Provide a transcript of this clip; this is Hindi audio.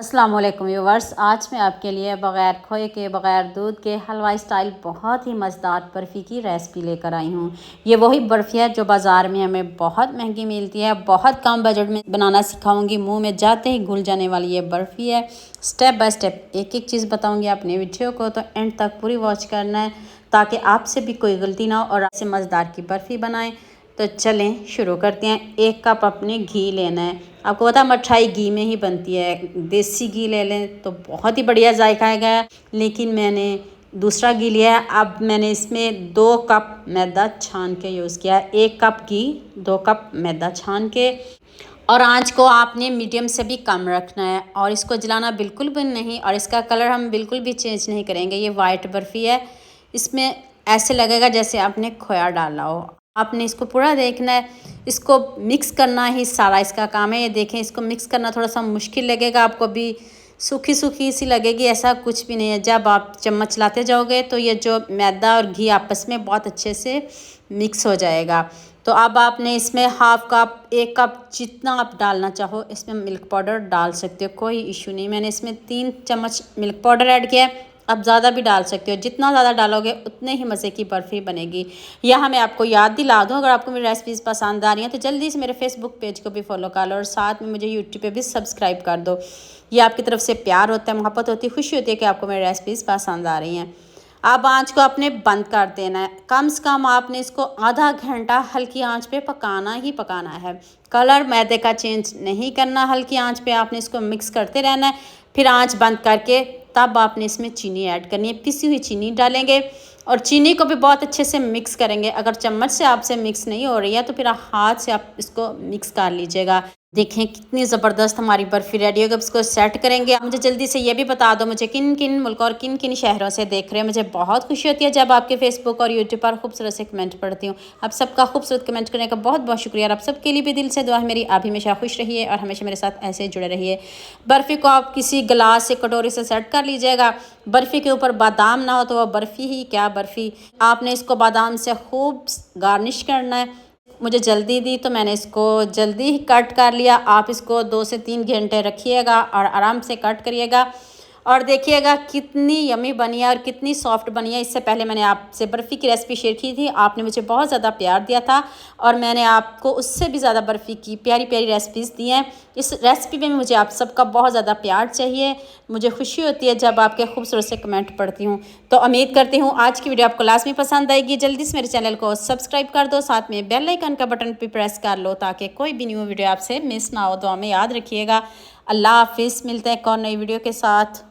अस्सलाम वालेकुम व्यूवर्स। आज मैं आपके लिए बग़ैर खोए के बग़ैर दूध के हलवाई स्टाइल बहुत ही मज़ेदार बर्फ़ी की रेसिपी लेकर आई हूँ। ये वही बर्फ़ी है जो बाज़ार में हमें बहुत महंगी मिलती है। बहुत कम बजट में बनाना सिखाऊंगी, मुंह में जाते ही घुल जाने वाली ये बर्फ़ी है। स्टेप बाय स्टेप एक एक चीज़ बताऊँगी अपने वीडियो को, तो एंड तक पूरी वॉच करना है ताकि आपसे भी कोई गलती ना हो और आपसे मज़ेदार की बर्फ़ी बनाएँ। तो चलें शुरू करते हैं। 1 कप अपने घी लेना है। आपको पता है मिठाई घी में ही बनती है। देसी घी ले लें तो बहुत ही बढ़िया जायका आएगा, लेकिन मैंने दूसरा घी लिया है। अब मैंने इसमें 2 कप मैदा छान के यूज़ किया है। 1 कप घी 2 कप मैदा छान के, और आंच को आपने मीडियम से भी कम रखना है और इसको जलाना बिल्कुल भी नहीं। और इसका कलर हम बिल्कुल भी चेंज नहीं करेंगे। ये वाइट बर्फ़ी है, इसमें ऐसे लगेगा जैसे आपने खोया डाला हो। आपने इसको पूरा देखना है, इसको मिक्स करना ही सारा इसका काम है। ये देखें, इसको मिक्स करना थोड़ा सा मुश्किल लगेगा आपको, भी सूखी सूखी सी लगेगी, ऐसा कुछ भी नहीं है। जब आप चम्मच चलाते जाओगे तो ये जो मैदा और घी आपस में बहुत अच्छे से मिक्स हो जाएगा। तो अब आपने इसमें हाफ़ कप 1 कप जितना आप डालना चाहो इसमें मिल्क पाउडर डाल सकते हो, कोई इशू नहीं। मैंने इसमें 3 चम्मच मिल्क पाउडर ऐड किया है। आप ज़्यादा भी डाल सकते हो, जितना ज़्यादा डालोगे उतने ही मज़े की बर्फ़ी बनेगी। यहाँ मैं आपको याद दिला दूँ, अगर आपको मेरी रेसिपीज़ पसंद आ रही हैं तो जल्दी से मेरे फेसबुक पेज को भी फॉलो कर लो और साथ में मुझे यूट्यूब पे भी सब्सक्राइब कर दो। ये आपकी तरफ से प्यार होता है, मोहब्बत होती है, खुशी होती है कि आपको मेरी रेसिपीज़ पसंद आ रही हैं। अब आँच को आपने बंद कर देना है। कम से कम आपने इसको आधा घंटा हल्की आंच पे पकाना ही पकाना है। कलर मैदे का चेंज नहीं करना, हल्की आंच पे आपने इसको मिक्स करते रहना है। फिर आंच बंद करके तब आपने इसमें चीनी ऐड करनी है। पिसी हुई चीनी डालेंगे और चीनी को भी बहुत अच्छे से मिक्स करेंगे। अगर चम्मच से आपसे मिक्स नहीं हो रही है तो फिर हाथ से आप इसको मिक्स कर लीजिएगा। देखें कितनी ज़बरदस्त हमारी बर्फ़ी रेडी होगी। अब इसको सेट करेंगे। मुझे जल्दी से ये भी बता दो, मुझे किन किन मुल्कों और किन किन शहरों से देख रहे हैं। मुझे बहुत खुशी होती है जब आपके फेसबुक और यूट्यूब पर खूबसूरत से कमेंट पढ़ती हूँ। आप सबका खूबसूरत कमेंट करने का बहुत बहुत शुक्रिया। और आप सबके लिए भी दिल से दुआ है मेरी, आप हमेशा खुश रहिए और हमेशा मेरे साथ ऐसे जुड़े रहिए। बर्फ़ी को आप किसी गिलास से कटोरी से सेट कर लीजिएगा। बर्फ़ी के ऊपर बादाम ना हो तो वह बर्फ़ी ही क्या बर्फ़ी। आपने इसको बादाम से खूब गार्निश करना है। मुझे जल्दी थी तो मैंने इसको जल्दी ही कट कर लिया। आप इसको 2 से 3 घंटे रखिएगा और आराम से कट करिएगा और देखिएगा कितनी यमी बनी है और कितनी सॉफ्ट बनी है। इससे पहले मैंने आपसे बर्फ़ी की रेसिपी शेयर की थी, आपने मुझे बहुत ज़्यादा प्यार दिया था और मैंने आपको उससे भी ज़्यादा बर्फ़ी की प्यारी प्यारी रेसिपीज़ दी हैं। इस रेसिपी में मुझे आप सबका बहुत ज़्यादा प्यार चाहिए। मुझे खुशी होती है जब आपके खूबसूरत से कमेंट पढ़ती हूँ। तो उम्मीद करती हूँ आज की वीडियो आपको लाज़मी पसंद आएगी। जल्दी से मेरे चैनल को सब्सक्राइब कर दो, साथ में बेल आइकन का बटन भी प्रेस कर लो ताकि कोई भी न्यू वीडियो आपसे मिस ना हो। तो हमें याद रखिएगा। अल्लाह हाफिज़, मिलते हैं एक और नई वीडियो के साथ।